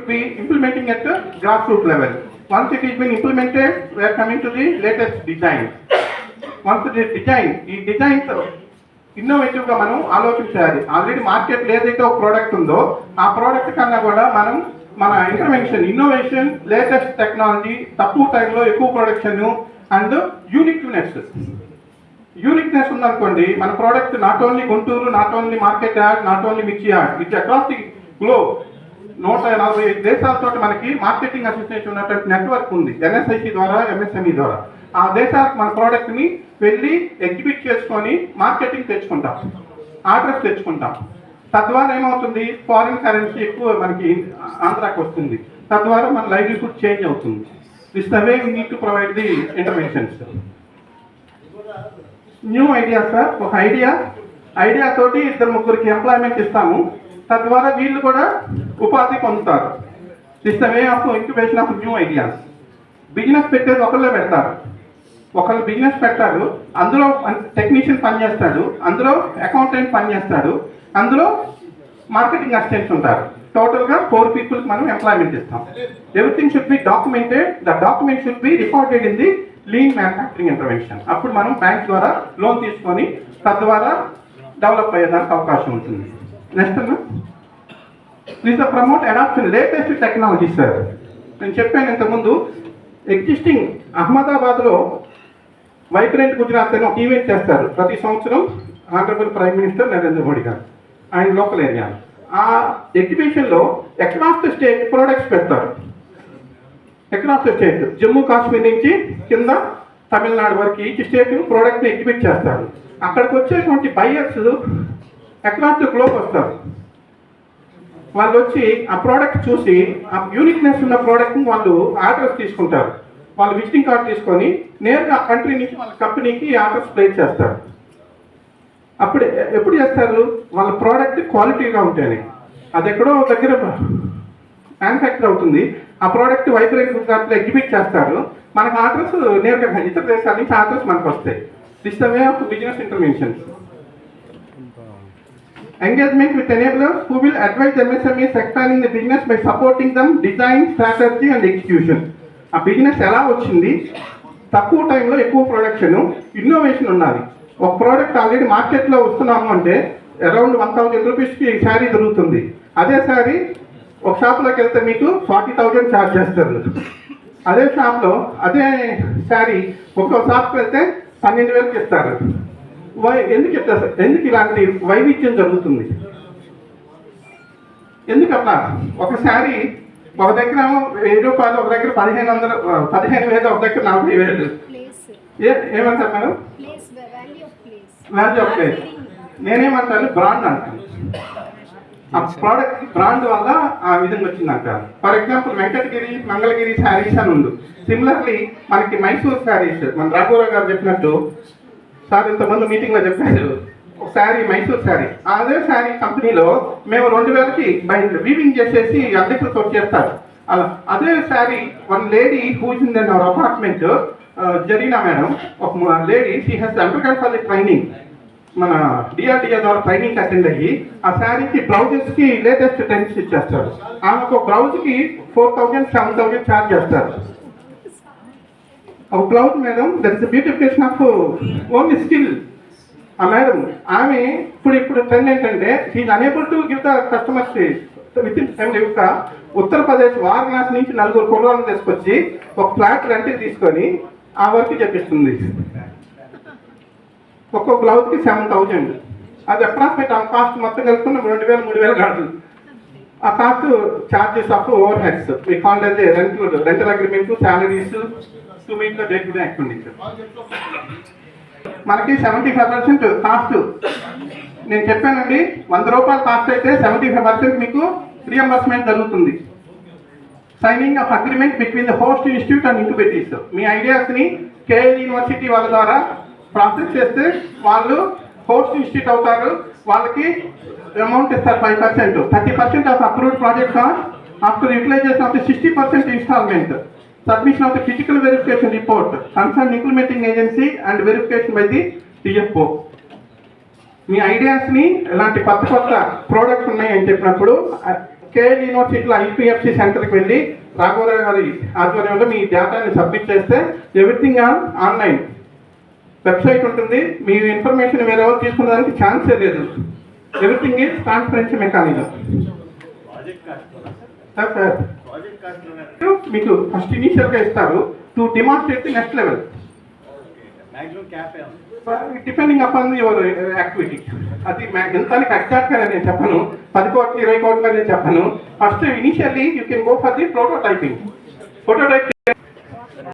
should be implementing at the grassroots level. Once it has been implemented, we are coming to the latest design. Once the design, ఈ designs ఇన్నోవేటివ్గా మనం ఆలోచించాలి. Already మార్కెట్లో ఏదైతే ఒక product ఉందో ఆ product కన్నా కూడా మనం మన ఇంటర్వెన్షన్, ఇన్నోవేషన్, లేటెస్ట్ టెక్నాలజీ, తక్కువ టైంలో ఎక్కువ ప్రొడక్షన్ అండ్ యూనిక్నెస్ ఉందనుకోండి, మన product not only Guntur, not only market yard, not only mirchi yard, it's across the globe. 145 దేశాలతో మనకి మార్కెటింగ్ అసోసియేషన్ ఉన్నటువంటి నెట్వర్క్ ఉంది, ఎన్ఎస్ఐసి ద్వారా, ఎంఎస్ఎంఈ ద్వారా. ఆ దేశాలకు మన ప్రోడక్ట్ని వెళ్ళి ఎగ్జిబిట్ చేసుకొని మార్కెటింగ్ తెచ్చుకుంటాం, ఆర్డర్స్ తెచ్చుకుంటాం. తద్వారా ఏమవుతుంది, ఫారిన్ కరెన్సీ ఎక్కువ మనకి ఆంధ్రాకి వస్తుంది. తద్వారా మన లైవ్లీహుడ్ చేంజ్ అవుతుంది. This the way we need to provide the interventions. New idea sir, ఒక ఐడియా తోటి 2-3 ఎంప్లాయ్మెంట్ ఇస్తాము. తద్వారా వీళ్ళు కూడా ఉపాధి పొందుతారు. This the way of incubation of new ideas. Business పెట్టేది ఒకళ్ళే పెడతారు, ఒకళ్ళు బిజినెస్ పెట్టారు, అందులో టెక్నీషియన్ పనిచేస్తాడు, అందులో అకౌంటెంట్ పనిచేస్తాడు, అందులో మార్కెటింగ్ అసిస్టెంట్స్ ఉంటారు. టోటల్గా 4 పీపుల్కి మనం ఎంప్లాయ్మెంట్ ఇస్తాం. Everything should be documented. The document should be recorded in the lean manufacturing intervention. అప్పుడు మనం బ్యాంక్ ద్వారా లోన్ తీసుకొని తద్వారా డెవలప్ అయ్యేదానికి అవకాశం ఉంటుంది. Next please promote adoption latest technology sir. నేను చెప్పాను ఇంతకుముందు, ఎగ్జిస్టింగ్ అహ్మదాబాద్లో వైబ్రెంట్ గుజరాత్ అని ఒక ఈవెంట్ చేస్తారు ప్రతి సంవత్సరం. Honourable prime minister Narendra Modi గారు ఆయన లోకల్ ఏరియా. ఆ ఎగ్జిబిషన్లో అక్రాస్ ద స్టేట్ ప్రోడక్ట్స్ పెడతారు. Across the state, Jammu Kashmir నుంచి కింద తమిళనాడు వరకు ఈచ్ స్టేట్ ప్రోడక్ట్ని ఎగ్జిబిట్ చేస్తారు. అక్కడికి వచ్చేటువంటి బయ్యర్స్ అక్రాస్ ద గ్లోబ్ వస్తారు. వాళ్ళు వచ్చి ఆ ప్రోడక్ట్ చూసి ఆ యూనిక్నెస్ ఉన్న ప్రోడక్ట్ని వాళ్ళు ఆర్డర్స్ తీసుకుంటారు. వాళ్ళు విజిటింగ్ కార్డ్ తీసుకొని నేరుగా కంట్రీ నుంచి వాళ్ళ కంపెనీకి ఆర్డర్స్ ప్లేస్ చేస్తారు. అప్పుడు ఎప్పుడు చేస్తారు, వాళ్ళ ప్రోడక్ట్ క్వాలిటీగా ఉంటేనే. అది ఎక్కడో దగ్గర మ్యానుఫ్యాక్చర్ అవుతుంది, ఆ ప్రోడక్ట్ వైబ్రెంట్ గుజరాత్లో ఎగ్జిబిట్ చేస్తారు. మనకు ఆర్డర్స్ నేరుగా ఇతర దేశాల నుంచి ఆర్డర్స్ మనకు వస్తాయి. This the way of business interventions. Engagement with enablers who will advise MSMEs expanding the business by supporting them design, strategy and execution. ఆ బిజినెస్ ఎలా వచ్చింది, తక్కువ టైంలో ఎక్కువ ప్రొడక్షన్, ఇన్నోవేషన్ ఉన్నది. ఒక ప్రోడక్ట్ ఆల్రెడీ మార్కెట్లో వస్తున్నాము అంటే అరౌండ్ 1000 రూపీస్కి శారీ దొరుకుతుంది. అదే శారీ ఒక షాప్లోకి వెళ్తే మీకు 40,000 ఛార్జ్ చేస్తారు. అదే షాప్లో అదే శారీ ఒక్కో షాప్కి వెళ్తే 12,000కి ఇస్తారు. ఎందుకు చెప్తారు సార్, ఎందుకు ఇలాంటి వైవిధ్యం జరుగుతుంది? ఎందుకట్లా? ఒక శారీ ఒక దగ్గర 1000 రూపాయలు, ఒక దగ్గర 15,000, ఒక దగ్గర 40,000. ఏమంటారు మేడం? Value of place. నేనేమంటాను, బ్రాండ్ అంటాను. ఆ ప్రోడక్ట్ బ్రాండ్ వల్ల ఆ విధంగా వచ్చిందంటారు. ఫర్ ఎగ్జాంపుల్ వెంకటగిరి, మంగళగిరి శారీస్ అని ఉంది. సిమిలర్లీ మనకి మైసూర్ శారీస్, మన రాఘవరావు గారు చెప్పినట్టు సార్ ఇంతమంది మీటింగ్లో చెప్పారు, ఒక శారీ మైసూర్ శారీ. అదే శారీ కంపెనీలో మేము 2,000కి వీవింగ్ చేసేసి అద్దెకులతో చేస్తారు. అలా అదే sari one lady who is in our apartment, Zarina madam, ఒక lady, she has undergone for the training. మన డిఆర్డిఏ ద్వారా ట్రైనింగ్ అటెండ్ అయ్యి ఆ శారీకి బ్లౌజెస్కి లేటెస్ట్ ట్రెండ్స్ ఇచ్చేస్తారు. ఆమెకు ఒక బ్లౌజ్కి 4,000, 7,000 ఛార్జ్ చేస్తారు. ఒక blouse madam, that is beautification of only skill. ఆ మేడం ఆమె ఇప్పుడు ట్రెండ్ ఏంటంటే she's unable to give the customers within time. Uttar Pradesh Varanasi నుంచి 4 కుర్రాలను తీసుకొచ్చి ఒక ఫ్లాట్ రెంట్కి తీసుకొని ఆ వర్క్ చేపిస్తుంది. ఒక్కొక్క బ్లౌజ్కి 7,000. అది అప్రాక్సిమేట్ ఆ కాస్ట్ మొత్తం కలుపుకున్న 2,000, 3,000 కాదు. ఆ cost charges of overheads, మీ కాల్ అయితే rental agreement, salaries to meet the day to day expenditure. మనకి 75% కాస్ట్. నేను చెప్పానండి, 100 రూపాయలు కాస్ట్ అయితే 75% మీకు రియంబర్స్మెంట్ జరుగుతుంది. Signing of agreement between the host institute and incubators. మీ ఐడియాస్ని కేఎల్ యూనివర్సిటీ వాళ్ళ ద్వారా ప్రాసెస్ చేస్తే వాళ్ళు హోస్ట్ ఇన్స్టిట్యూట్ అవుతారు. వాళ్ళకి అమౌంట్ ఇస్తారు 5%. 30% of approved project cost after utilisation of the 60% instalment. Submission of the physical verification report, concerned implementing agency and verification by the TFO. మీ ఐడియాస్ని ఇలాంటి కొత్త ప్రోడక్ట్స్ ఉన్నాయని చెప్పినప్పుడు కేఎల్ యూనివర్సిటీలో ఐపీఎఫ్సి సెంటర్కి వెళ్ళి రాఘవరావు గారి ఆధ్వర్యంలో మీ డేటాని సబ్మిట్ చేస్తే ఎవ్రీథింగ్ ఆన్లైన్. వెబ్సైట్ ఉంటుంది, మీ ఇన్ఫర్మేషన్ వేరే వాళ్ళు తీసుకునేదానికి ఛాన్సే లేదు. Everything is transparency mechanism. Sir మీకు ఫస్ట్ ఇనిషియల్గా ఇస్తారు to demonstrate the next level, depending upon your activity. అది ఎంతానికి ఎగ్జాక్ట్గా నేను చెప్పను, 10 కోట్లు 20 కోట్లు నేను చెప్పను. First initially you can go for the prototyping.